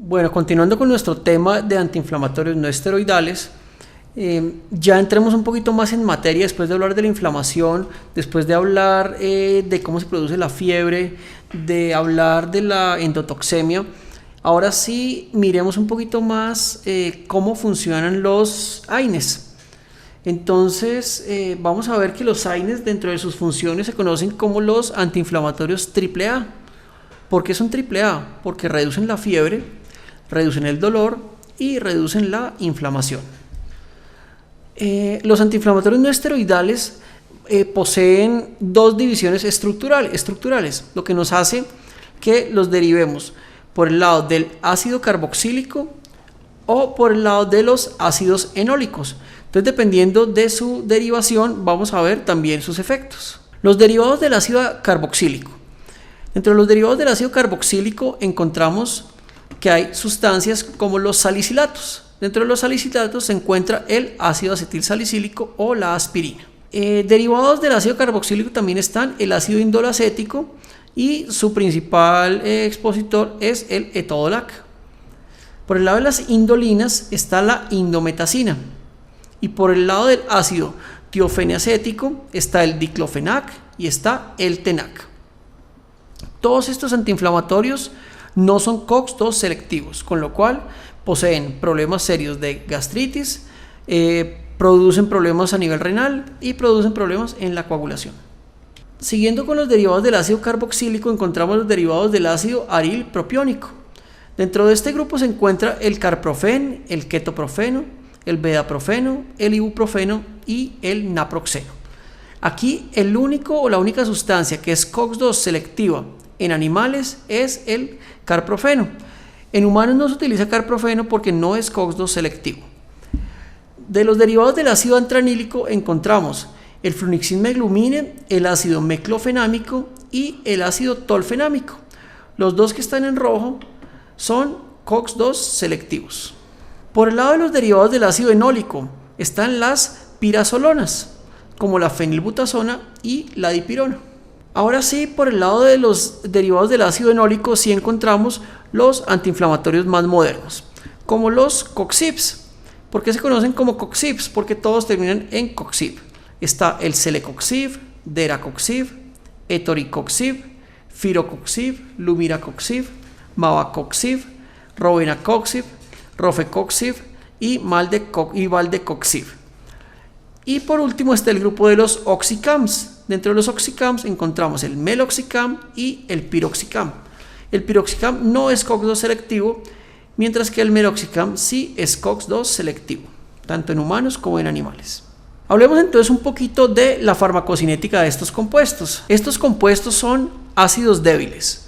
Bueno, continuando con nuestro tema de antiinflamatorios no esteroidales, ya entremos un poquito más en materia después de hablar de la inflamación, después de hablar de cómo se produce la fiebre, de hablar de la endotoxemia. Ahora sí miremos un poquito más cómo funcionan los AINES. Entonces vamos a ver que los AINES dentro de sus funciones se conocen como los antiinflamatorios AAA. ¿Por qué son AAA? Porque reducen la fiebre, reducen el dolor y reducen la inflamación. Los antiinflamatorios no esteroidales poseen dos divisiones estructurales, lo que nos hace que los derivemos por el lado del ácido carboxílico o por el lado de los ácidos enólicos. Entonces, dependiendo de su derivación, vamos a ver también sus efectos. Los derivados del ácido carboxílico. Dentro de los derivados del ácido carboxílico encontramos que hay sustancias como los salicilatos. Dentro de los salicilatos se encuentra el ácido acetilsalicílico o la aspirina. Derivados del ácido carboxílico también están el ácido indolacético y su principal expositor es el etodolac. Por el lado de las indolinas está la indometacina y por el lado del ácido tiofeneacético está el diclofenac y está el tenac. Todos estos antiinflamatorios no son COX-2 selectivos, con lo cual poseen problemas serios de gastritis, producen problemas a nivel renal y producen problemas en la coagulación. Siguiendo con los derivados del ácido carboxílico, encontramos los derivados del ácido aril propiónico. Dentro de este grupo se encuentra el carprofen, el ketoprofeno, el bedaprofeno, el ibuprofeno y el naproxeno. Aquí el único o la única sustancia que es COX-2 selectiva en animales es el carprofeno. En humanos no se utiliza carprofeno porque no es COX-2 selectivo. De los derivados del ácido antranílico encontramos el fluniximab-glumine, el ácido meclofenámico y el ácido tolfenámico. Los dos que están en rojo son COX-2 selectivos. Por el lado de los derivados del ácido enólico están las pirazolonas, como la fenilbutazona y la dipirona. Ahora sí, por el lado de los derivados del ácido enólico sí encontramos los antiinflamatorios más modernos, como los coxibs. ¿Por qué se conocen como coxibs? Porque todos terminan en coxib. Está el celecoxib, deracoxib, etoricoxib, firocoxib, lumiracoxib, mabacoxib, robenacoxib, rofecoxib y valdecoxib. Y por último está el grupo de los oxicams. Dentro de los oxicams encontramos el meloxicam y el piroxicam. El piroxicam no es COX-2 selectivo, mientras que el meloxicam sí es COX-2 selectivo, tanto en humanos como en animales. Hablemos entonces un poquito de la farmacocinética de estos compuestos. Estos compuestos son ácidos débiles,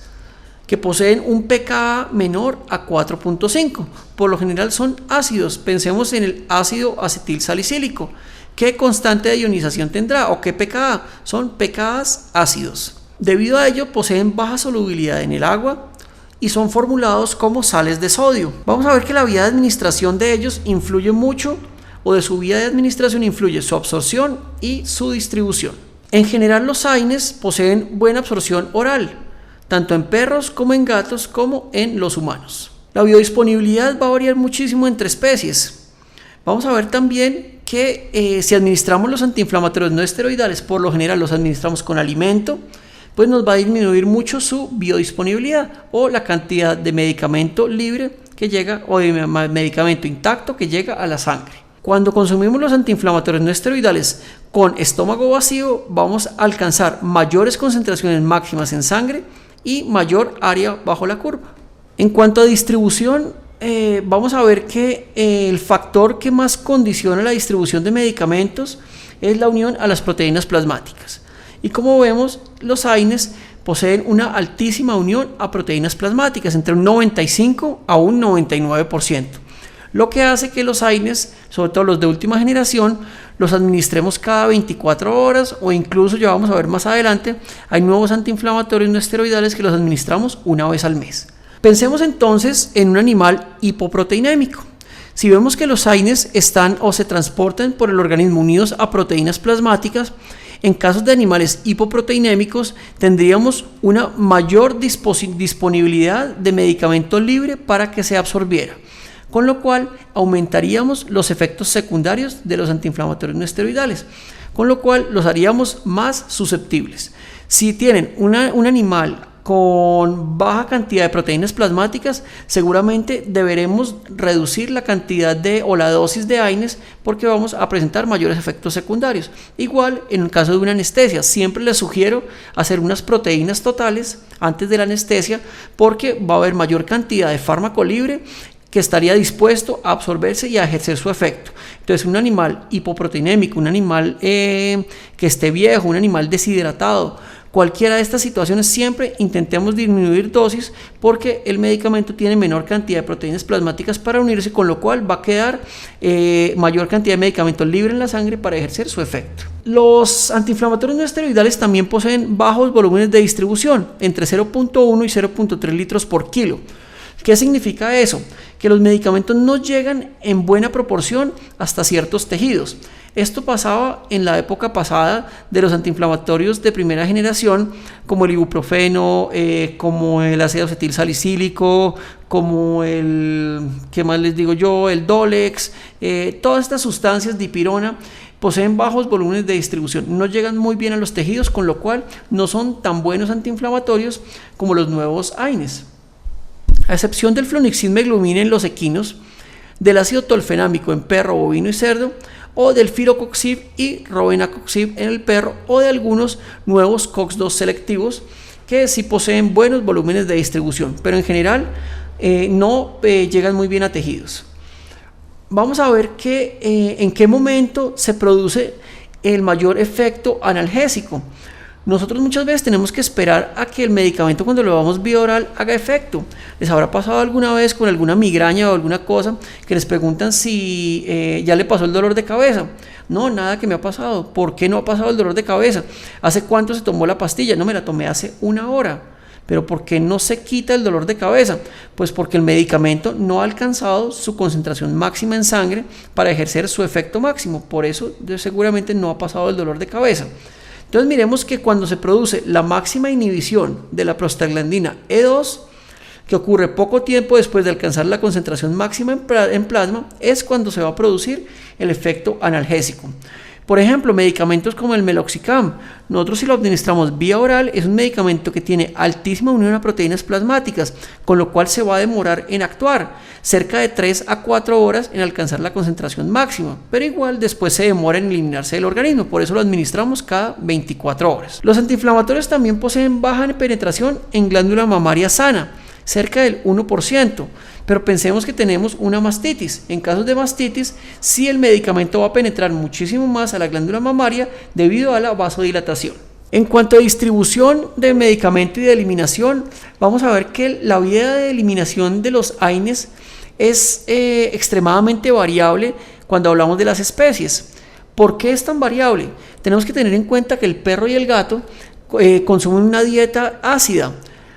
que poseen un pKa menor a 4.5. Por lo general son ácidos. Pensemos en el ácido acetilsalicílico. ¿Qué constante de ionización tendrá o qué pKa? Son pKas ácidos. Debido a ello poseen baja solubilidad en el agua y son formulados como sales de sodio. Vamos a ver que la vía de administración de ellos influye mucho, o de su vía de administración influye su absorción y su distribución. En general los AINES poseen buena absorción oral, tanto en perros como en gatos como en los humanos. La biodisponibilidad va a variar muchísimo entre especies. Vamos a ver también que si administramos los antiinflamatorios no esteroidales, por lo general los administramos con alimento, pues nos va a disminuir mucho su biodisponibilidad o la cantidad de medicamento libre que llega o de medicamento intacto que llega a la sangre. Cuando consumimos los antiinflamatorios no esteroidales con estómago vacío, vamos a alcanzar mayores concentraciones máximas en sangre y mayor área bajo la curva. En cuanto a distribución, vamos a ver que el factor que más condiciona la distribución de medicamentos es la unión a las proteínas plasmáticas. Y como vemos, los AINES poseen una altísima unión a proteínas plasmáticas, entre un 95 a un 99%, lo que hace que los AINES, sobre todo los de última generación, los administremos cada 24 horas o incluso, ya vamos a ver más adelante, hay nuevos antiinflamatorios no esteroidales que los administramos una vez al mes. Pensemos entonces en un animal hipoproteinémico. Si vemos que los AINES están o se transportan por el organismo unidos a proteínas plasmáticas, En casos de animales hipoproteinémicos tendríamos una mayor disponibilidad de medicamento libre para que se absorbiera, con lo cual aumentaríamos los efectos secundarios de los antiinflamatorios no esteroidales, con lo cual los haríamos más susceptibles. Si tienen un animal con baja cantidad de proteínas plasmáticas, seguramente deberemos reducir la cantidad o la dosis de AINES porque vamos a presentar mayores efectos secundarios. Igual en el caso de una anestesia, siempre les sugiero hacer unas proteínas totales antes de la anestesia porque va a haber mayor cantidad de fármaco libre que estaría dispuesto a absorberse y a ejercer su efecto. Entonces, un animal hipoproteinémico, un animal que esté viejo, un animal deshidratado, cualquiera de estas situaciones siempre intentemos disminuir dosis porque el medicamento tiene menor cantidad de proteínas plasmáticas para unirse, con lo cual va a quedar mayor cantidad de medicamento libre en la sangre para ejercer su efecto. Los antiinflamatorios no esteroidales también poseen bajos volúmenes de distribución, entre 0.1 y 0.3 litros por kilo. ¿Qué significa eso? Que los medicamentos no llegan en buena proporción hasta ciertos tejidos. Esto pasaba en la época pasada de los antiinflamatorios de primera generación, como el ibuprofeno, como el ácido acetil salicílico, como ¿qué más les digo yo? El Dolex, todas estas sustancias, dipirona, poseen bajos volúmenes de distribución, no llegan muy bien a los tejidos, con lo cual no son tan buenos antiinflamatorios como los nuevos AINES. A excepción del flunixin meglumine en los equinos, del ácido tolfenámico en perro, bovino y cerdo, o del firocoxib y robenacoxib en el perro, o de algunos nuevos COX-2 selectivos que sí poseen buenos volúmenes de distribución, pero en general no llegan muy bien a tejidos. Vamos a ver en qué momento se produce el mayor efecto analgésico. Nosotros muchas veces tenemos que esperar a que el medicamento, cuando lo damos vía oral, haga efecto. ¿Les habrá pasado alguna vez con alguna migraña o alguna cosa que les preguntan si ya le pasó el dolor de cabeza? No, nada que me ha pasado. ¿Por qué no ha pasado el dolor de cabeza? ¿Hace cuánto se tomó la pastilla? No, me la tomé hace 1 hora. ¿Pero por qué no se quita el dolor de cabeza? Pues porque el medicamento no ha alcanzado su concentración máxima en sangre para ejercer su efecto máximo. Por eso seguramente no ha pasado el dolor de cabeza. Entonces miremos que cuando se produce la máxima inhibición de la prostaglandina E2, que ocurre poco tiempo después de alcanzar la concentración máxima en plasma, es cuando se va a producir el efecto analgésico. Por ejemplo, medicamentos como el meloxicam, nosotros si lo administramos vía oral, es un medicamento que tiene altísima unión a proteínas plasmáticas, con lo cual se va a demorar en actuar, cerca de 3 a 4 horas en alcanzar la concentración máxima, pero igual después se demora en eliminarse del organismo, por eso lo administramos cada 24 horas. Los antiinflamatorios también poseen baja penetración en glándula mamaria sana, cerca del 1%, pero pensemos que tenemos una mastitis. En casos de mastitis, sí el medicamento va a penetrar muchísimo más a la glándula mamaria debido a la vasodilatación. En cuanto a distribución del medicamento y de eliminación, vamos a ver que la vía de eliminación de los AINES es extremadamente variable cuando hablamos de las especies. ¿Por qué es tan variable? Tenemos que tener en cuenta que el perro y el gato consumen una dieta ácida,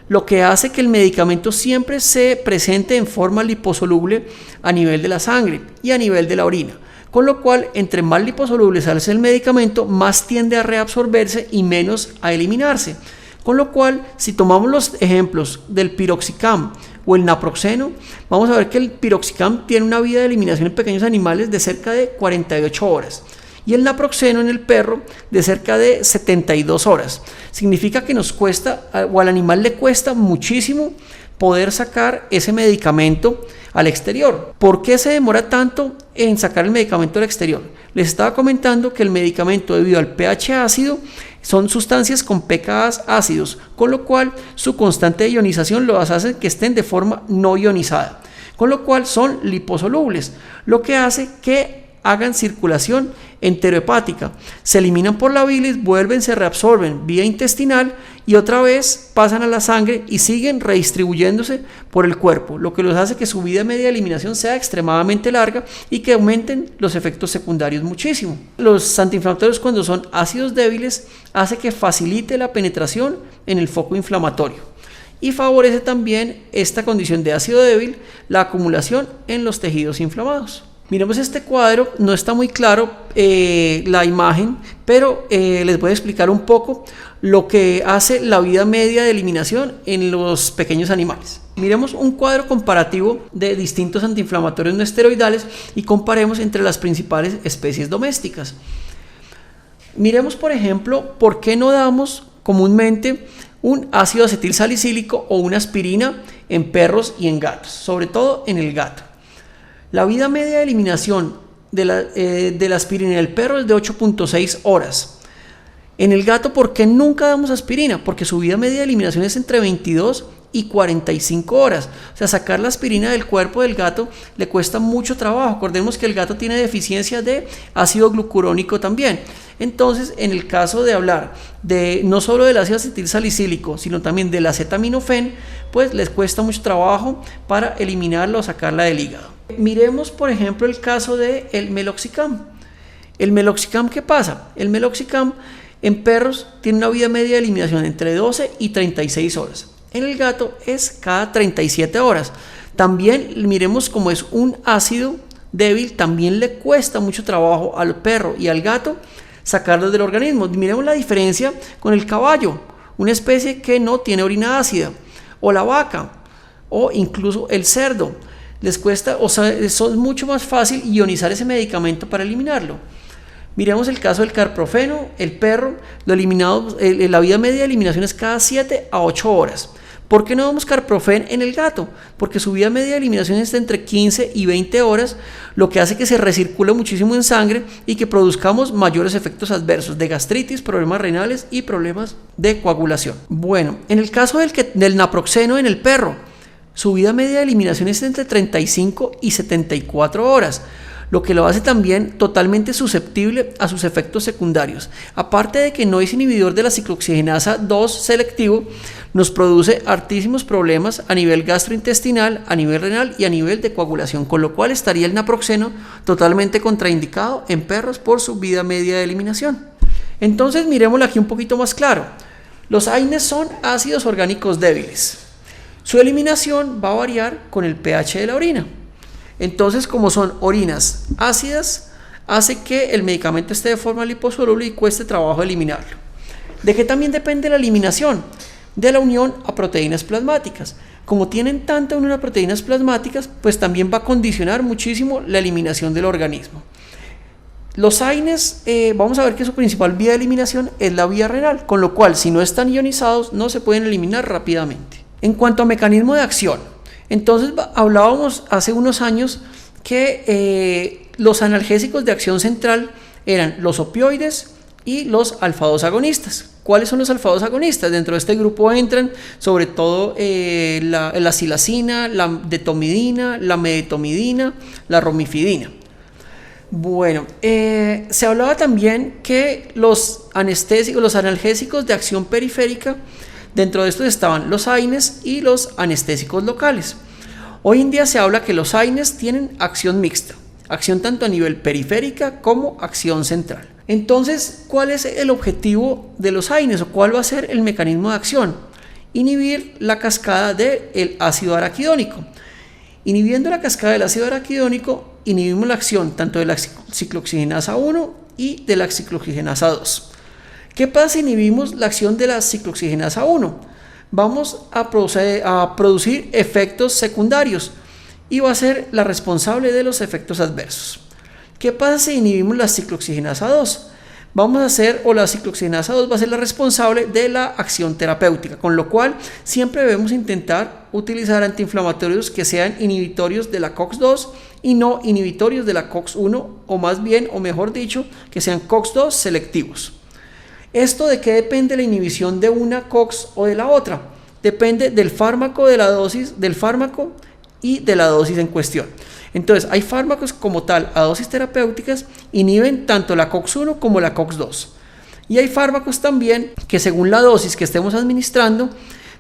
lo que hace que el medicamento siempre se presente en forma liposoluble a nivel de la sangre y a nivel de la orina, con lo cual entre más liposoluble sale el medicamento, más tiende a reabsorberse y menos a eliminarse. Con lo cual, si tomamos los ejemplos del piroxicam o el naproxeno, vamos a ver que el piroxicam tiene una vida de eliminación en pequeños animales de cerca de 48 horas. Y el naproxeno en el perro de cerca de 72 horas. Significa que nos cuesta, o al animal le cuesta muchísimo poder sacar ese medicamento al exterior. ¿Por qué se demora tanto en sacar el medicamento al exterior? Les estaba comentando que el medicamento, debido al pH ácido, son sustancias con pKa ácidos, con lo cual su constante de ionización los hace que estén de forma no ionizada, con lo cual son liposolubles, lo que hace que hagan circulación enterohepática, se eliminan por la bilis, vuelven, se reabsorben vía intestinal y otra vez pasan a la sangre y siguen redistribuyéndose por el cuerpo, lo que los hace que su vida media de eliminación sea extremadamente larga y que aumenten los efectos secundarios muchísimo. Los antiinflamatorios, cuando son ácidos débiles, hace que facilite la penetración en el foco inflamatorio y favorece también esta condición de ácido débil, la acumulación en los tejidos inflamados. Miremos este cuadro, no está muy claro la imagen, pero les voy a explicar un poco lo que hace la vida media de eliminación en los pequeños animales. Miremos un cuadro comparativo de distintos antiinflamatorios no esteroidales y comparemos entre las principales especies domésticas. Miremos, por ejemplo, por qué no damos comúnmente un ácido acetil salicílico o una aspirina en perros y en gatos, sobre todo en el gato. La vida media de eliminación de la aspirina en el perro es de 8.6 horas. En el gato, ¿por qué nunca damos aspirina? Porque su vida media de eliminación es entre 22 y 45 horas. O sea, sacar la aspirina del cuerpo del gato le cuesta mucho trabajo. Acordemos que el gato tiene deficiencia de ácido glucurónico también. Entonces, en el caso de hablar de no solo del ácido acetil salicílico, sino también del acetaminofén, pues les cuesta mucho trabajo para eliminarla o sacarla del hígado. Miremos, por ejemplo, el caso del meloxicam. El meloxicam, ¿qué pasa? El meloxicam en perros tiene una vida media de eliminación entre 12 y 36 horas. En el gato es cada 37 horas. También miremos cómo es un ácido débil, también le cuesta mucho trabajo al perro y al gato sacarlos del organismo. Miremos la diferencia con el caballo, una especie que no tiene orina ácida, o la vaca, o incluso el cerdo. Les cuesta, o sea, es mucho más fácil ionizar ese medicamento para eliminarlo. Miremos el caso del carprofeno, el perro, la vida media de eliminación es cada 7 a 8 horas. ¿Por qué no damos carprofen en el gato? Porque su vida media de eliminación está entre 15 y 20 horas, lo que hace que se recircule muchísimo en sangre y que produzcamos mayores efectos adversos de gastritis, problemas renales y problemas de coagulación. Bueno, en el caso del naproxeno en el perro, su vida media de eliminación es entre 35 y 74 horas, lo que lo hace también totalmente susceptible a sus efectos secundarios. Aparte de que no es inhibidor de la ciclooxigenasa 2 selectivo, nos produce hartísimos problemas a nivel gastrointestinal, a nivel renal y a nivel de coagulación, con lo cual estaría el naproxeno totalmente contraindicado en perros por su vida media de eliminación. Entonces miremoslo aquí un poquito más claro. Los AINES son ácidos orgánicos débiles. Su eliminación va a variar con el pH de la orina. Entonces, como son orinas ácidas, hace que el medicamento esté de forma liposoluble y cueste trabajo eliminarlo. ¿De qué también depende la eliminación? De la unión a proteínas plasmáticas. Como tienen tanta unión a proteínas plasmáticas, pues también va a condicionar muchísimo la eliminación del organismo. Los AINES, vamos a ver que su principal vía de eliminación es la vía renal, con lo cual si no están ionizados no se pueden eliminar rápidamente. En cuanto a mecanismo de acción, entonces hablábamos hace unos años que los analgésicos de acción central eran los opioides y los alfa-2 agonistas. ¿Cuáles son los alfa-2 agonistas? Dentro de este grupo entran sobre todo la silacina, la detomidina, la medetomidina, la romifidina. Bueno, se hablaba también que los analgésicos de acción periférica, dentro de estos estaban los AINES y los anestésicos locales. Hoy en día se habla que los AINES tienen acción mixta, acción tanto a nivel periférica como acción central. Entonces, ¿cuál es el objetivo de los AINES o cuál va a ser el mecanismo de acción? Inhibir la cascada del ácido araquidónico. Inhibiendo la cascada del ácido araquidónico, inhibimos la acción tanto de la ciclooxigenasa 1 y de la ciclooxigenasa 2. ¿Qué pasa si inhibimos la acción de la ciclooxigenasa 1? Vamos a producir efectos secundarios y va a ser la responsable de los efectos adversos. ¿Qué pasa si inhibimos la ciclooxigenasa 2? La ciclooxigenasa 2 va a ser la responsable de la acción terapéutica, con lo cual siempre debemos intentar utilizar antiinflamatorios que sean inhibitorios de la COX-2 y no inhibitorios de la COX-1, o más bien, o mejor dicho, que sean COX-2 selectivos. ¿Esto de qué depende la inhibición de una COX o de la otra? Depende del fármaco, de la dosis del fármaco y de la dosis en cuestión. Entonces, hay fármacos como tal a dosis terapéuticas inhiben tanto la COX-1 como la COX-2. Y hay fármacos también que según la dosis que estemos administrando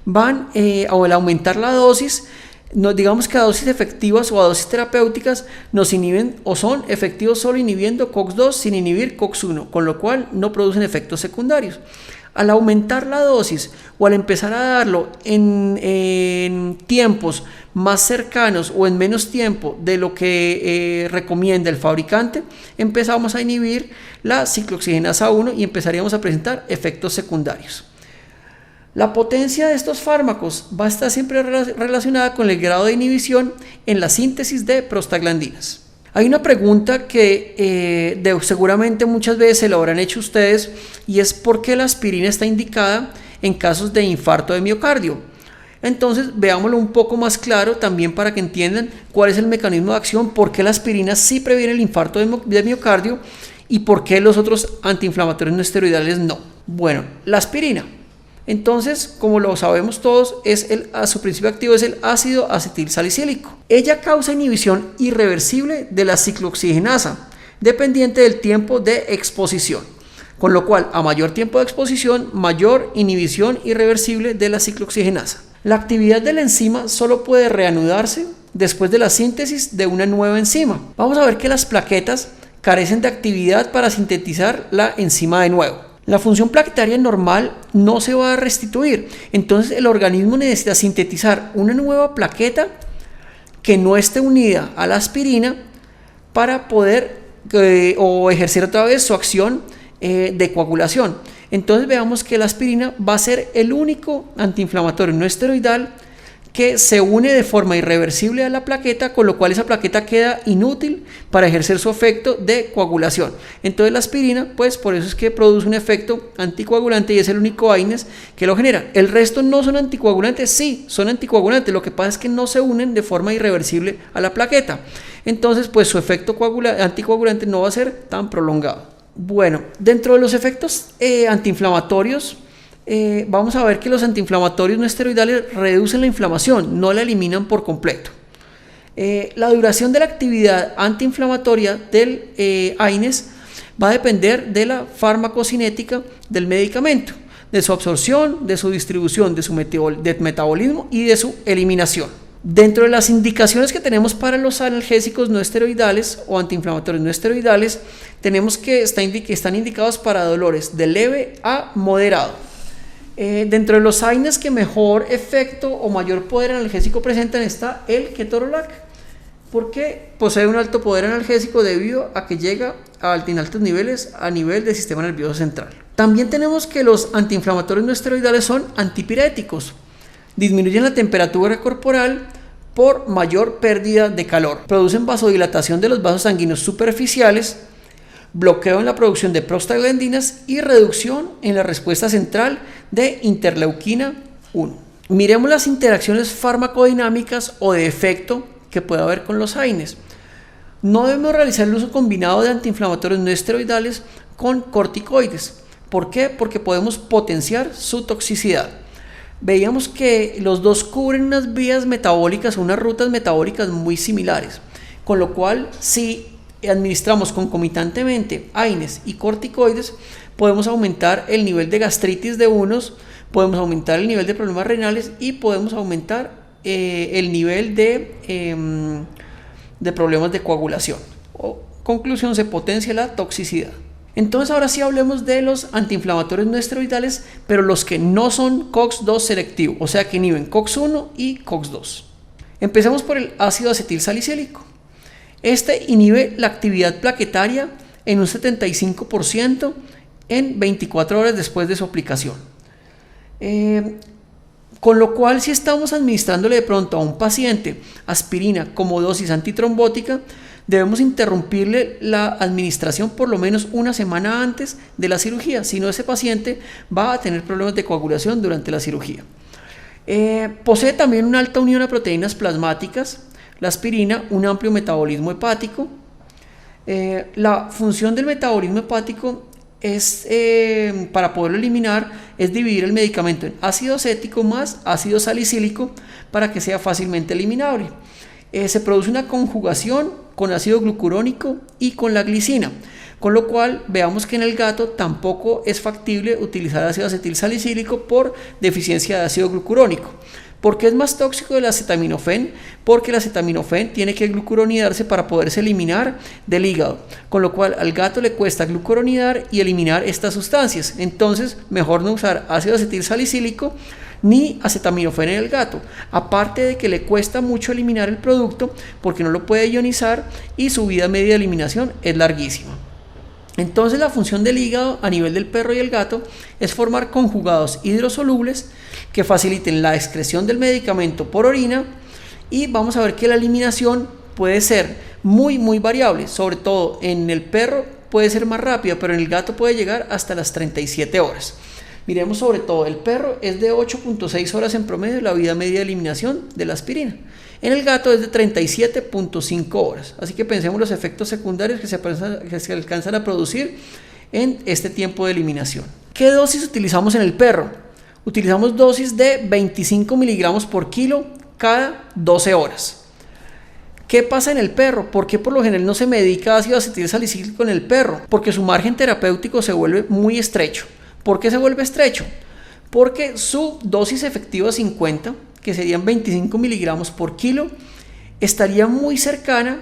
van al aumentar la dosis, digamos que a dosis efectivas o a dosis terapéuticas nos inhiben o son efectivos solo inhibiendo COX-2 sin inhibir COX-1, con lo cual no producen efectos secundarios. Al aumentar la dosis o al empezar a darlo en tiempos más cercanos o en menos tiempo de lo que recomienda el fabricante, empezamos a inhibir la ciclooxigenasa 1 y empezaríamos a presentar efectos secundarios. La potencia de estos fármacos va a estar siempre relacionada con el grado de inhibición en la síntesis de prostaglandinas. Hay una pregunta que seguramente muchas veces se lo habrán hecho ustedes, y es ¿por qué la aspirina está indicada en casos de infarto de miocardio? Entonces veámoslo un poco más claro también para que entiendan cuál es el mecanismo de acción, por qué la aspirina sí previene el infarto de miocardio y por qué los otros antiinflamatorios no esteroidales no. Bueno, la aspirina, entonces, como lo sabemos todos, su principio activo es el ácido acetilsalicílico. Ella causa inhibición irreversible de la ciclooxigenasa, dependiente del tiempo de exposición. Con lo cual, a mayor tiempo de exposición, mayor inhibición irreversible de la ciclooxigenasa. La actividad de la enzima solo puede reanudarse después de la síntesis de una nueva enzima. Vamos a ver que las plaquetas carecen de actividad para sintetizar la enzima de nuevo. La función plaquetaria normal no se va a restituir, entonces el organismo necesita sintetizar una nueva plaqueta que no esté unida a la aspirina para poder ejercer otra vez su acción de coagulación. Entonces veamos que la aspirina va a ser el único antiinflamatorio no esteroidal que se une de forma irreversible a la plaqueta, con lo cual esa plaqueta queda inútil para ejercer su efecto de coagulación. Entonces la aspirina, pues por eso es que produce un efecto anticoagulante y es el único AINES que lo genera. El resto no son anticoagulantes, sí, son anticoagulantes, lo que pasa es que no se unen de forma irreversible a la plaqueta. Entonces, pues su efecto anticoagulante no va a ser tan prolongado. Bueno, dentro de los efectos antiinflamatorios, vamos a ver que los antiinflamatorios no esteroidales reducen la inflamación, no la eliminan por completo. La duración de la actividad antiinflamatoria del AINES va a depender de la farmacocinética del medicamento, de su absorción, de su distribución, de su metabolismo y de su eliminación. Dentro de las indicaciones que tenemos para los analgésicos no esteroidales o antiinflamatorios no esteroidales, tenemos que están indicados para dolores de leve a moderado. Dentro de los AINES que mejor efecto o mayor poder analgésico presentan está el ketorolac, porque posee un alto poder analgésico debido a que llega en altos niveles a nivel del sistema nervioso central. También tenemos que los antiinflamatorios no esteroidales son antipiréticos, disminuyen la temperatura corporal por mayor pérdida de calor, producen vasodilatación de los vasos sanguíneos superficiales, bloqueo en la producción de prostaglandinas y reducción en la respuesta central de interleuquina 1. Miremos las interacciones farmacodinámicas o de efecto que puede haber con los AINES. No debemos realizar el uso combinado de antiinflamatorios no esteroidales con corticoides. ¿Por qué? Porque podemos potenciar su toxicidad. Veíamos que los dos cubren unas vías metabólicas, unas rutas metabólicas muy similares, con lo cual si administramos concomitantemente AINES y corticoides, podemos aumentar el nivel de gastritis de unos, podemos aumentar el nivel de problemas renales y podemos aumentar el nivel de problemas de coagulación. Conclusión, se potencia la toxicidad. Entonces ahora sí hablemos de los antiinflamatorios no esteroidales, pero los que no son COX-2 selectivo, o sea que inhiben COX-1 y COX-2. Empecemos por el ácido acetilsalicílico. Este inhibe la actividad plaquetaria en un 75% en 24 horas después de su aplicación. Con lo cual, si estamos administrándole de pronto a un paciente aspirina como dosis antitrombótica, debemos interrumpirle la administración por lo menos una semana antes de la cirugía, si no ese paciente va a tener problemas de coagulación durante la cirugía. Posee también una alta unión a proteínas plasmáticas, la aspirina, un amplio metabolismo hepático. La función del metabolismo hepático es, para poderlo eliminar, es dividir el medicamento en ácido acético más ácido salicílico para que sea fácilmente eliminable. Se produce una conjugación con ácido glucurónico y con la glicina, con lo cual veamos que en el gato tampoco es factible utilizar ácido acetilsalicílico por deficiencia de ácido glucurónico. ¿Por qué es más tóxico el acetaminofén? Porque el acetaminofén tiene que glucuronidarse para poderse eliminar del hígado, con lo cual al gato le cuesta glucuronidar y eliminar estas sustancias. Entonces, mejor no usar ácido acetil salicílico ni acetaminofén en el gato, aparte de que le cuesta mucho eliminar el producto porque no lo puede ionizar y su vida media de eliminación es larguísima. Entonces la función del hígado a nivel del perro y el gato es formar conjugados hidrosolubles que faciliten la excreción del medicamento por orina, y vamos a ver que la eliminación puede ser muy variable, sobre todo en el perro puede ser más rápida, pero en el gato puede llegar hasta las 37 horas. Miremos sobre todo, el perro es de 8.6 horas en promedio la vida media de eliminación de la aspirina. En el gato es de 37.5 horas. Así que pensemos los efectos secundarios que se alcanzan a producir en este tiempo de eliminación. ¿Qué dosis utilizamos en el perro? Utilizamos dosis de 25 miligramos por kilo cada 12 horas. ¿Qué pasa en el perro? ¿Por qué por lo general no se medica ácido acetil salicílico en el perro? Porque su margen terapéutico se vuelve muy estrecho. ¿Por qué se vuelve estrecho? Porque su dosis efectiva 50, que serían 25 miligramos por kilo, estaría muy cercana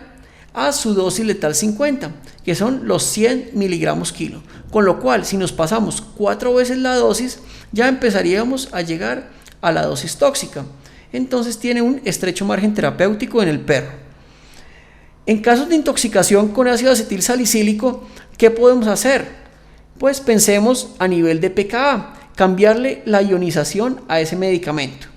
a su dosis letal 50, que son los 100 miligramos kilo. Con lo cual, si nos pasamos 4 veces la dosis, ya empezaríamos a llegar a la dosis tóxica. Entonces tiene un estrecho margen terapéutico en el perro. En casos de intoxicación con ácido acetil salicílico, ¿qué podemos hacer? Pues pensemos a nivel de pKa, cambiarle la ionización a ese medicamento.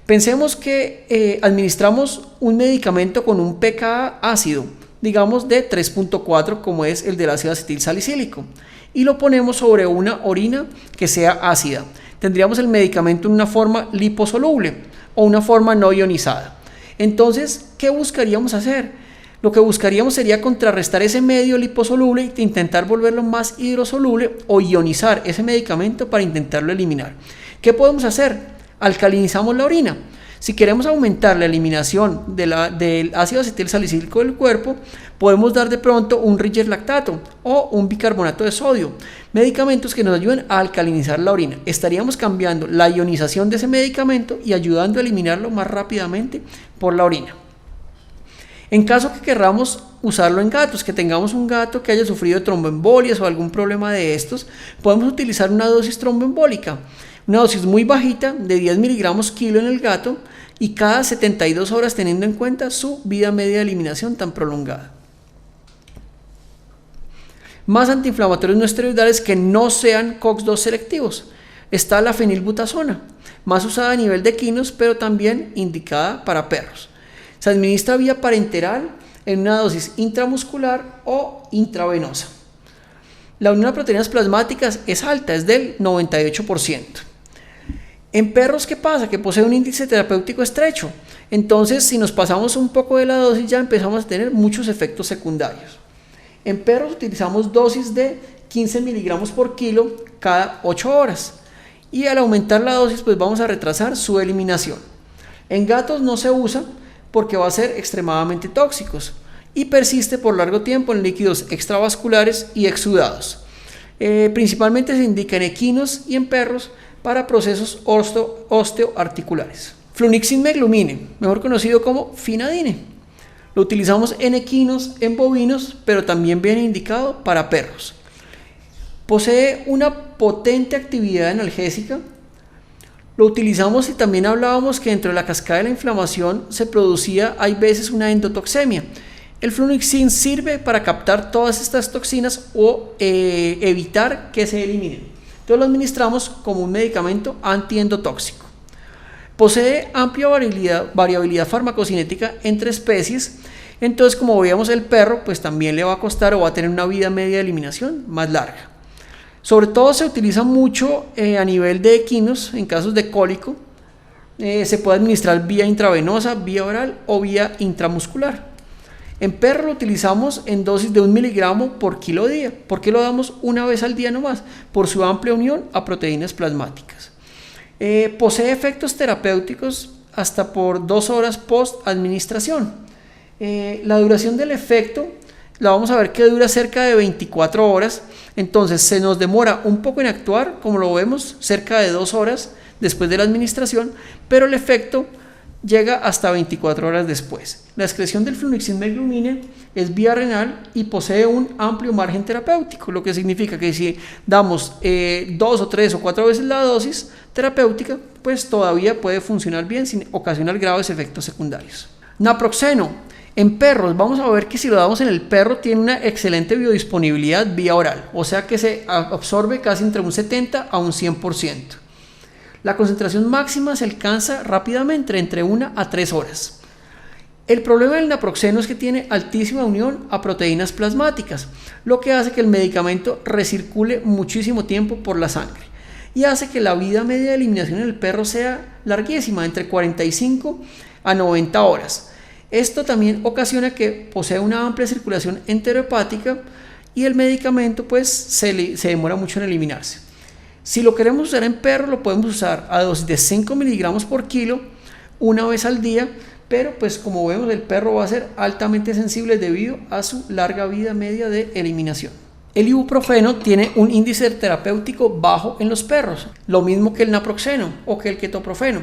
Pensemos que administramos un medicamento con un pKa ácido, digamos de 3.4, como es el del ácido acetil salicílico, y lo ponemos sobre una orina que sea ácida. Tendríamos el medicamento en una forma liposoluble o una forma no ionizada. Entonces, ¿qué buscaríamos hacer? Lo que buscaríamos sería contrarrestar ese medio liposoluble e intentar volverlo más hidrosoluble o ionizar ese medicamento para intentarlo eliminar. ¿Qué podemos hacer? Alcalinizamos la orina. Si queremos aumentar la eliminación del ácido acetil salicílico del cuerpo, podemos dar de pronto un Riger lactato o un bicarbonato de sodio, medicamentos que nos ayuden a alcalinizar la orina. Estaríamos cambiando la ionización de ese medicamento y ayudando a eliminarlo más rápidamente por la orina. En caso que queramos usarlo en gatos, que tengamos un gato que haya sufrido tromboembolias o algún problema de estos, podemos utilizar una dosis tromboembólica, una dosis muy bajita de 10 miligramos kilo en el gato y cada 72 horas, teniendo en cuenta su vida media de eliminación tan prolongada. Más antiinflamatorios no esteroidales que no sean COX-2 selectivos. Está la fenilbutasona, más usada a nivel de equinos, pero también indicada para perros. Se administra vía parenteral en una dosis intramuscular o intravenosa. La unión de proteínas plasmáticas es alta, es del 98%. En perros, ¿qué pasa? Que posee un índice terapéutico estrecho. Entonces, si nos pasamos un poco de la dosis, ya empezamos a tener muchos efectos secundarios. En perros utilizamos dosis de 15 miligramos por kilo cada 8 horas. Y al aumentar la dosis, pues vamos a retrasar su eliminación. En gatos no se usa porque va a ser extremadamente tóxicos y persiste por largo tiempo en líquidos extravasculares y exudados. Principalmente se indica en equinos y en perros para procesos osteoarticulares. Flunixin-meglumine, mejor conocido como Finadine. Lo utilizamos en equinos, en bovinos, pero también viene indicado para perros. Posee una potente actividad analgésica. Lo utilizamos y también hablábamos que dentro de la cascada de la inflamación se producía, hay veces, una endotoxemia. El flunixin sirve para captar todas estas toxinas o evitar que se eliminen. Entonces lo administramos como un medicamento antiendotóxico. Posee amplia variabilidad farmacocinética entre especies. Entonces, como veíamos, el perro pues también le va a costar o va a tener una vida media de eliminación más larga. Sobre todo se utiliza mucho a nivel de equinos en casos de cólico. Se puede administrar vía intravenosa, vía oral o vía intramuscular. En perro lo utilizamos en dosis de 1 miligramo por kilo día. ¿Por qué lo damos una vez al día nomás? Por su amplia unión a proteínas plasmáticas. Posee efectos terapéuticos hasta por 2 horas post administración. La duración del efecto la vamos a ver que dura cerca de 24 horas. Entonces se nos demora un poco en actuar, como lo vemos, cerca de 2 horas después de la administración, pero el efecto llega hasta 24 horas después. La excreción del flunixin meglumine es vía renal y posee un amplio margen terapéutico, lo que significa que si damos 2 o 3 o 4 veces la dosis terapéutica, pues todavía puede funcionar bien sin ocasionar graves efectos secundarios. Naproxeno. En perros, vamos a ver que si lo damos en el perro tiene una excelente biodisponibilidad vía oral, o sea que se absorbe casi entre un 70 a un 100%. La concentración máxima se alcanza rápidamente, entre 1 a 3 horas. El problema del naproxeno es que tiene altísima unión a proteínas plasmáticas, lo que hace que el medicamento recircule muchísimo tiempo por la sangre y hace que la vida media de eliminación en el perro sea larguísima, entre 45 a 90 horas. Esto también ocasiona que posea una amplia circulación enterohepática y el medicamento pues se demora mucho en eliminarse. Si lo queremos usar en perro, lo podemos usar a dosis de 5 miligramos por kilo una vez al día, pero pues como vemos el perro va a ser altamente sensible debido a su larga vida media de eliminación. El ibuprofeno tiene un índice terapéutico bajo en los perros, lo mismo que el naproxeno o que el ketoprofeno.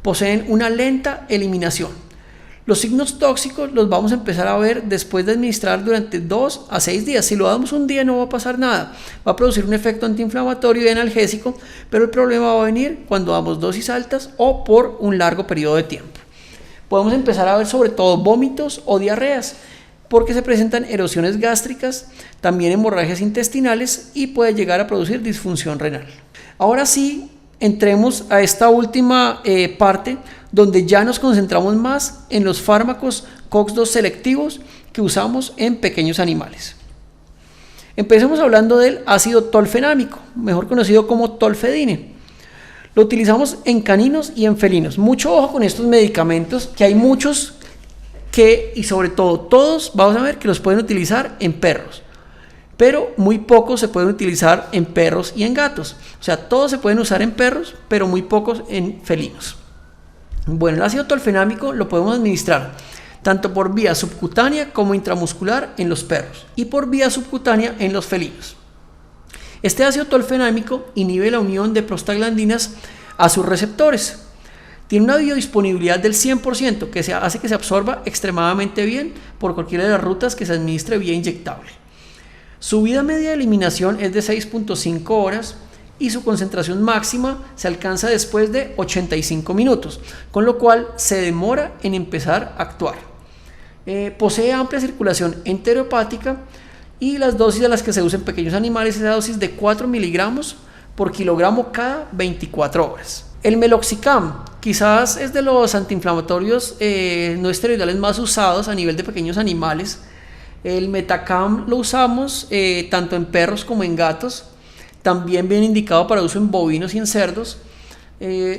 Poseen una lenta eliminación. Los signos tóxicos los vamos a empezar a ver después de administrar durante 2 a 6 días. Si lo damos un día no va a pasar nada. Va a producir un efecto antiinflamatorio y analgésico, pero el problema va a venir cuando damos dosis altas o por un largo periodo de tiempo. Podemos empezar a ver sobre todo vómitos o diarreas, porque se presentan erosiones gástricas, también hemorragias intestinales y puede llegar a producir disfunción renal. Ahora sí, entremos a esta última parte donde ya nos concentramos más en los fármacos COX-2 selectivos que usamos en pequeños animales. Empecemos hablando del ácido tolfenámico, mejor conocido como tolfedine. Lo utilizamos en caninos y en felinos. Mucho ojo con estos medicamentos, que hay muchos y sobre todo todos vamos a ver que los pueden utilizar en perros, pero muy pocos se pueden utilizar en perros y en gatos. O sea, todos se pueden usar en perros, pero muy pocos en felinos. Bueno, el ácido tolfenámico lo podemos administrar tanto por vía subcutánea como intramuscular en los perros y por vía subcutánea en los felinos. Este ácido tolfenámico inhibe la unión de prostaglandinas a sus receptores. Tiene una biodisponibilidad del 100% que hace que se absorba extremadamente bien por cualquiera de las rutas que se administre vía inyectable. Su vida media de eliminación es de 6.5 horas y su concentración máxima se alcanza después de 85 minutos, con lo cual se demora en empezar a actuar. Posee amplia circulación enterohepática y las dosis a las que se usa en pequeños animales es la dosis de 4 miligramos por kilogramo cada 24 horas. El meloxicam quizás es de los antiinflamatorios no esteroidales más usados a nivel de pequeños animales. El metacam lo usamos tanto en perros como en gatos. También bien indicado para uso en bovinos y en cerdos.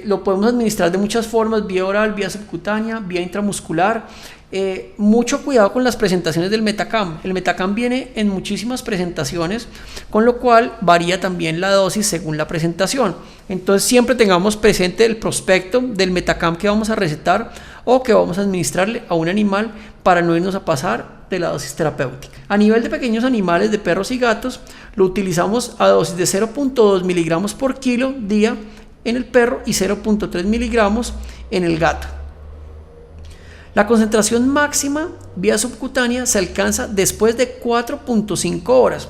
Lo podemos administrar de muchas formas, vía oral, vía subcutánea, vía intramuscular. Mucho cuidado con las presentaciones del metacam. El metacam viene en muchísimas presentaciones, con lo cual varía también la dosis según la presentación. Entonces siempre tengamos presente el prospecto del metacam que vamos a recetar o que vamos a administrarle a un animal para no irnos a pasar de la dosis terapéutica. A nivel de pequeños animales, de perros y gatos, lo utilizamos a dosis de 0.2 miligramos por kilo día en el perro y 0.3 miligramos en el gato. La concentración máxima vía subcutánea se alcanza después de 4.5 horas.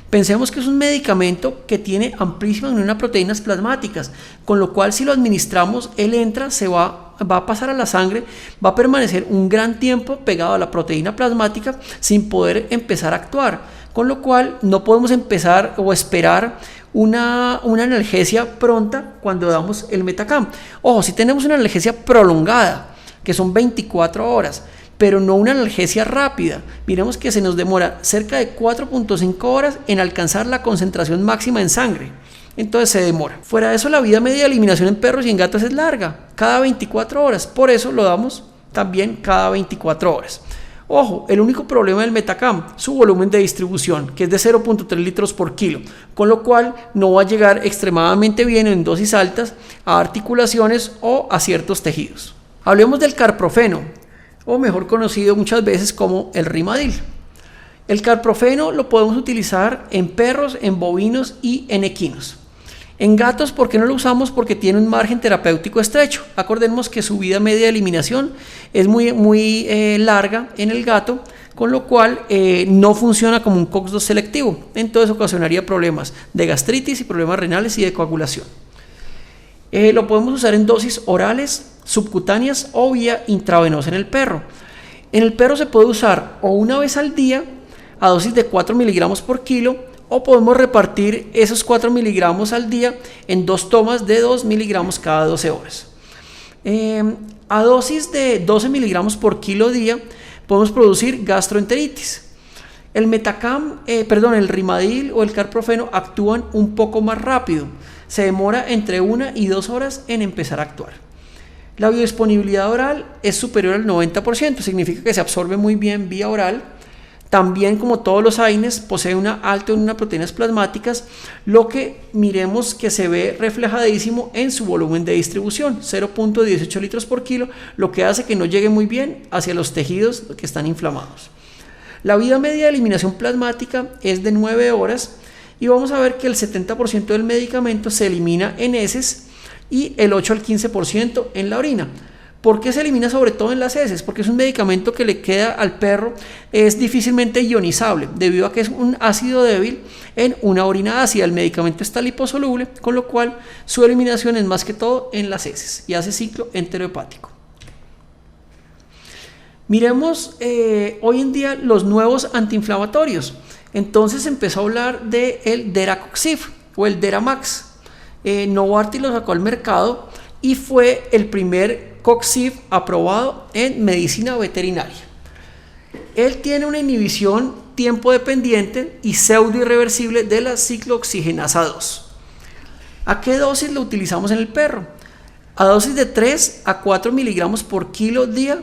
Pensemos que es un medicamento que tiene amplísima unión a proteínas plasmáticas, con lo cual si lo administramos, él entra, va a pasar a la sangre, va a permanecer un gran tiempo pegado a la proteína plasmática sin poder empezar a actuar, con lo cual no podemos empezar o esperar una analgesia pronta cuando damos el metacam. Ojo, si tenemos una analgesia prolongada, que son 24 horas, pero no una analgesia rápida. Miremos que se nos demora cerca de 4.5 horas en alcanzar la concentración máxima en sangre. Entonces se demora. Fuera de eso, la vida media de eliminación en perros y en gatos es larga, cada 24 horas. Por eso lo damos también cada 24 horas. Ojo, el único problema del metacam, su volumen de distribución, que es de 0.3 litros por kilo, con lo cual no va a llegar extremadamente bien en dosis altas a articulaciones o a ciertos tejidos. Hablemos del carprofeno, o mejor conocido muchas veces como el rimadil. El carprofeno lo podemos utilizar en perros, en bovinos y en equinos. En gatos, ¿por qué no lo usamos? Porque tiene un margen terapéutico estrecho. Acordemos que su vida media de eliminación es muy larga en el gato, con lo cual no funciona como un COX-2 selectivo. Entonces ocasionaría problemas de gastritis y problemas renales y de coagulación. Lo podemos usar en dosis orales, subcutáneas o vía intravenosa en el perro. En el perro se puede usar o una vez al día a dosis de 4 miligramos por kilo, o podemos repartir esos 4 miligramos al día en 2 tomas de 2 miligramos cada 12 horas. A dosis de 12 miligramos por kilo día podemos producir gastroenteritis. El el Rimadil o el carprofeno actúan un poco más rápido. Se demora entre 1 y 2 horas en empezar a actuar. La biodisponibilidad oral es superior al 90%, significa que se absorbe muy bien vía oral. También, como todos los AINES, posee una alta en proteínas plasmáticas, lo que miremos que se ve reflejadísimo en su volumen de distribución, 0.18 litros por kilo, lo que hace que no llegue muy bien hacia los tejidos que están inflamados. La vida media de eliminación plasmática es de 9 horas y vamos a ver que el 70% del medicamento se elimina en heces y el 8 al 15% en la orina. ¿Por qué se elimina sobre todo en las heces? Porque es un medicamento que le queda al perro, es difícilmente ionizable, debido a que es un ácido débil en una orina ácida. El medicamento está liposoluble, con lo cual su eliminación es más que todo en las heces y hace ciclo enterohepático. Miremos hoy en día los nuevos antiinflamatorios. Entonces empezó a hablar del Deracoxib o el Deramax. Novartis lo sacó al mercado y fue el primer COXIB aprobado en medicina veterinaria. Él tiene una inhibición tiempo dependiente y pseudo irreversible de la ciclooxigenasa 2. ¿A qué dosis lo utilizamos en el perro? A dosis de 3 a 4 miligramos por kilo día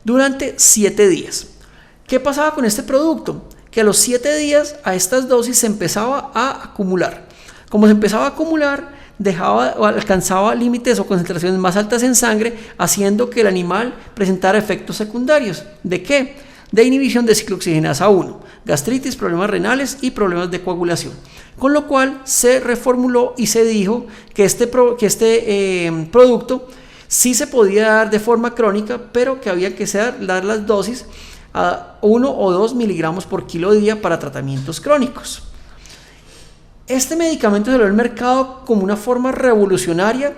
durante 7 días. ¿Qué pasaba con este producto? Que a los 7 días a estas dosis se empezaba a acumular. Como se empezaba a acumular, alcanzaba límites o concentraciones más altas en sangre, haciendo que el animal presentara efectos secundarios. ¿De qué? De inhibición de ciclooxigenasa 1, gastritis, problemas renales y problemas de coagulación. Con lo cual se reformuló y se dijo que este producto sí se podía dar de forma crónica, pero que había que dar las dosis a 1 o 2 miligramos por kilo día para tratamientos crónicos. Este medicamento salió al mercado como una forma revolucionaria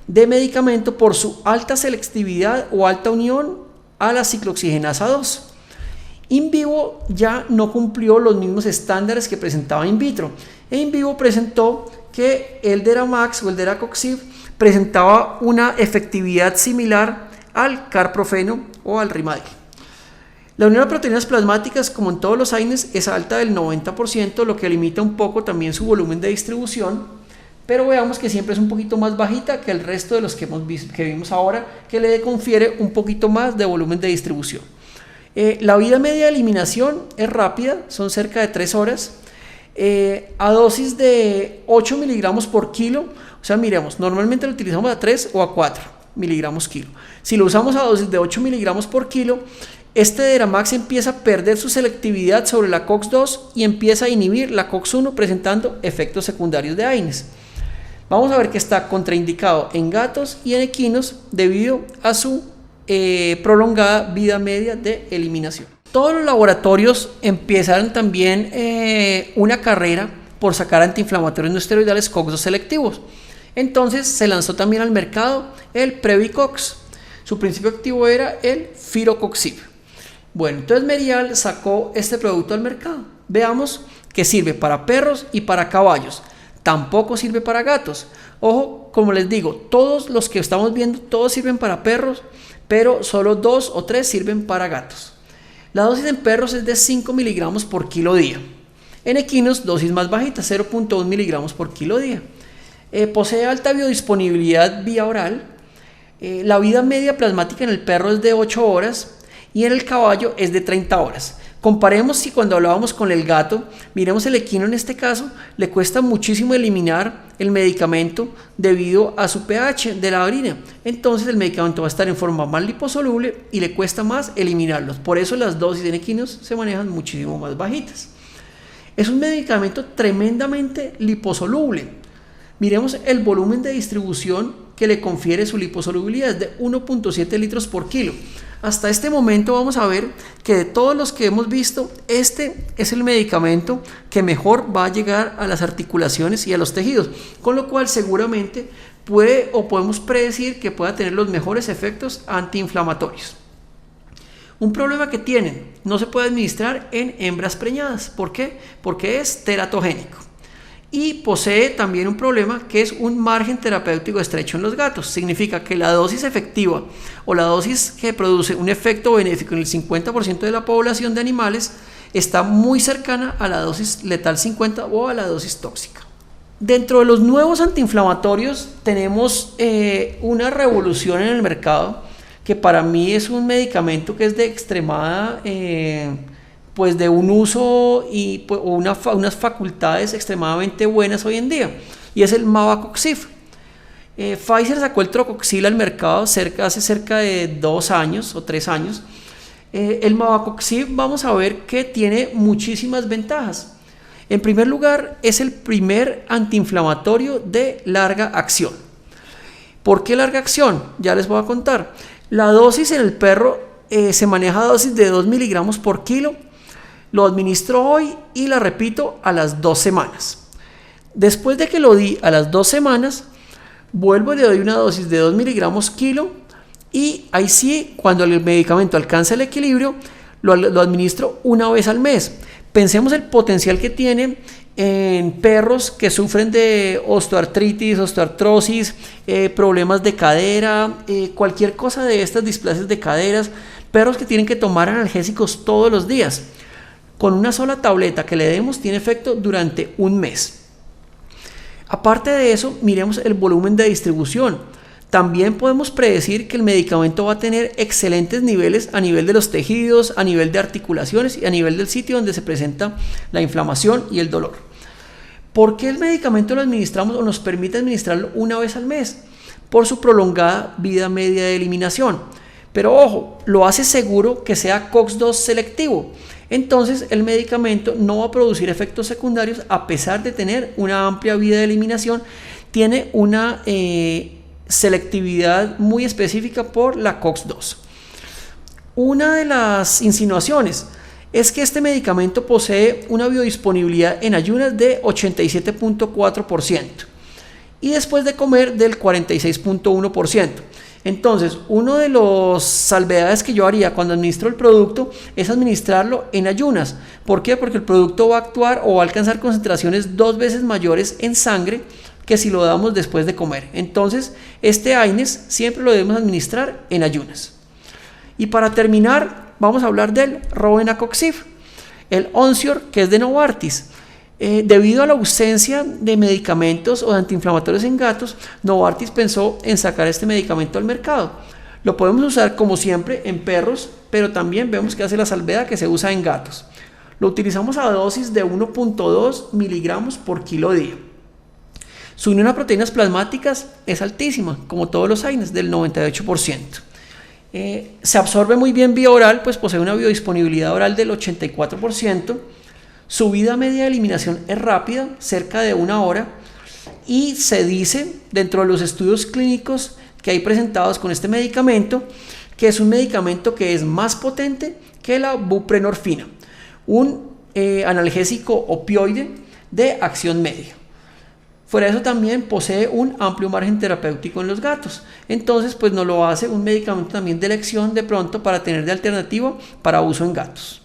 de medicamento por su alta selectividad o alta unión a la ciclooxigenasa 2. In vivo ya no cumplió los mismos estándares que presentaba in vitro. In vivo presentó que el Deramax o el Deracoxib presentaba una efectividad similar al carprofeno o al Rimadil. La unión de proteínas plasmáticas, como en todos los AINES, es alta del 90%, lo que limita un poco también su volumen de distribución, pero veamos que siempre es un poquito más bajita que el resto de los que vimos ahora, que le confiere un poquito más de volumen de distribución. La vida media de eliminación es rápida, son cerca de 3 horas, a dosis de 8 miligramos por kilo, o sea, miremos, normalmente lo utilizamos a 3 o a 4 miligramos kilo. Si lo usamos a dosis de 8 miligramos por kilo, este Deramax empieza a perder su selectividad sobre la COX-2 y empieza a inhibir la COX-1, presentando efectos secundarios de AINES. Vamos a ver que está contraindicado en gatos y en equinos debido a su prolongada vida media de eliminación. Todos los laboratorios empezaron también una carrera por sacar antiinflamatorios no esteroidales COX-2 selectivos. Entonces se lanzó también al mercado el Previcox. Su principio activo era el Firocoxib. Bueno, entonces Merial sacó este producto al mercado. Veamos que sirve para perros y para caballos. Tampoco sirve para gatos. Ojo, como les digo, todos los que estamos viendo, todos sirven para perros, pero solo 2 o 3 sirven para gatos. La dosis en perros es de 5 miligramos por kilo día. En equinos, dosis más bajita, 0.1 miligramos por kilo día. Posee alta biodisponibilidad vía oral. La vida media plasmática en el perro es de 8 horas y en el caballo es de 30 horas. Comparemos si cuando hablábamos con el gato, miremos el equino en este caso, le cuesta muchísimo eliminar el medicamento debido a su pH de la orina. Entonces el medicamento va a estar en forma más liposoluble y le cuesta más eliminarlos. Por eso las dosis en equinos se manejan muchísimo más bajitas. Es un medicamento tremendamente liposoluble. Miremos el volumen de distribución que le confiere su liposolubilidad, es de 1.7 litros por kilo. Hasta este momento vamos a ver que de todos los que hemos visto, este es el medicamento que mejor va a llegar a las articulaciones y a los tejidos, con lo cual seguramente podemos predecir que pueda tener los mejores efectos antiinflamatorios. Un problema que tienen, no se puede administrar en hembras preñadas. ¿Por qué? Porque es teratogénico. Y posee también un problema que es un margen terapéutico estrecho en los gatos. Significa que la dosis efectiva o la dosis que produce un efecto benéfico en el 50% de la población de animales está muy cercana a la dosis letal 50 o a la dosis tóxica. Dentro de los nuevos antiinflamatorios tenemos una revolución en el mercado que para mí es un medicamento que es de extremada... pues de un uso y unas facultades extremadamente buenas hoy en día, y es el Mavacoxif. Pfizer sacó el Trocoxil al mercado hace cerca de 2 años o 3 años. El Mavacoxif vamos a ver que tiene muchísimas ventajas. En primer lugar, es el primer antiinflamatorio de larga acción. ¿Por qué larga acción? Ya les voy a contar. La dosis en el perro se maneja a dosis de 2 miligramos por kilo. Lo administro hoy y la repito a las 2 semanas. Después de que lo di a las 2 semanas, vuelvo y le doy una dosis de 2 miligramos kilo, y ahí sí, cuando el medicamento alcanza el equilibrio, lo administro una vez al mes. Pensemos el potencial que tiene en perros que sufren de osteoartritis, osteoartrosis, problemas de cadera, cualquier cosa de estas displasias de caderas, perros que tienen que tomar analgésicos todos los días. Con una sola tableta que le demos tiene efecto durante un mes. Aparte de eso, miremos el volumen de distribución. También podemos predecir que el medicamento va a tener excelentes niveles a nivel de los tejidos, a nivel de articulaciones y a nivel del sitio donde se presenta la inflamación y el dolor. ¿Por qué el medicamento lo administramos o nos permite administrarlo una vez al mes? Por su prolongada vida media de eliminación. Pero ojo, lo hace seguro que sea COX-2 selectivo. Entonces el medicamento no va a producir efectos secundarios a pesar de tener una amplia vida de eliminación. Tiene una selectividad muy específica por la COX-2. Una de las insinuaciones es que este medicamento posee una biodisponibilidad en ayunas de 87.4% y después de comer del 46.1%. Entonces, uno de los salvedades que yo haría cuando administro el producto es administrarlo en ayunas. ¿Por qué? Porque el producto va a actuar o va a alcanzar concentraciones 2 veces mayores en sangre que si lo damos después de comer. Entonces, este AINES siempre lo debemos administrar en ayunas. Y para terminar, vamos a hablar del Robenacoxib, el Onsior, que es de Novartis. Debido a la ausencia de medicamentos o de antiinflamatorios en gatos, Novartis pensó en sacar este medicamento al mercado. Lo podemos usar como siempre en perros, pero también vemos que hace la salvedad que se usa en gatos. Lo utilizamos a dosis de 1.2 miligramos por kilo día. Su unión a proteínas plasmáticas es altísima, como todos los AINES, del 98%. Se absorbe muy bien vía oral, pues posee una biodisponibilidad oral del 84%. Su vida media de eliminación es rápida, cerca de 1 hora, y se dice dentro de los estudios clínicos que hay presentados con este medicamento que es un medicamento que es más potente que la buprenorfina, un analgésico opioide de acción media. Fuera de eso también posee un amplio margen terapéutico en los gatos. Entonces pues nos lo hace un medicamento también de elección de pronto para tener de alternativo para uso en gatos.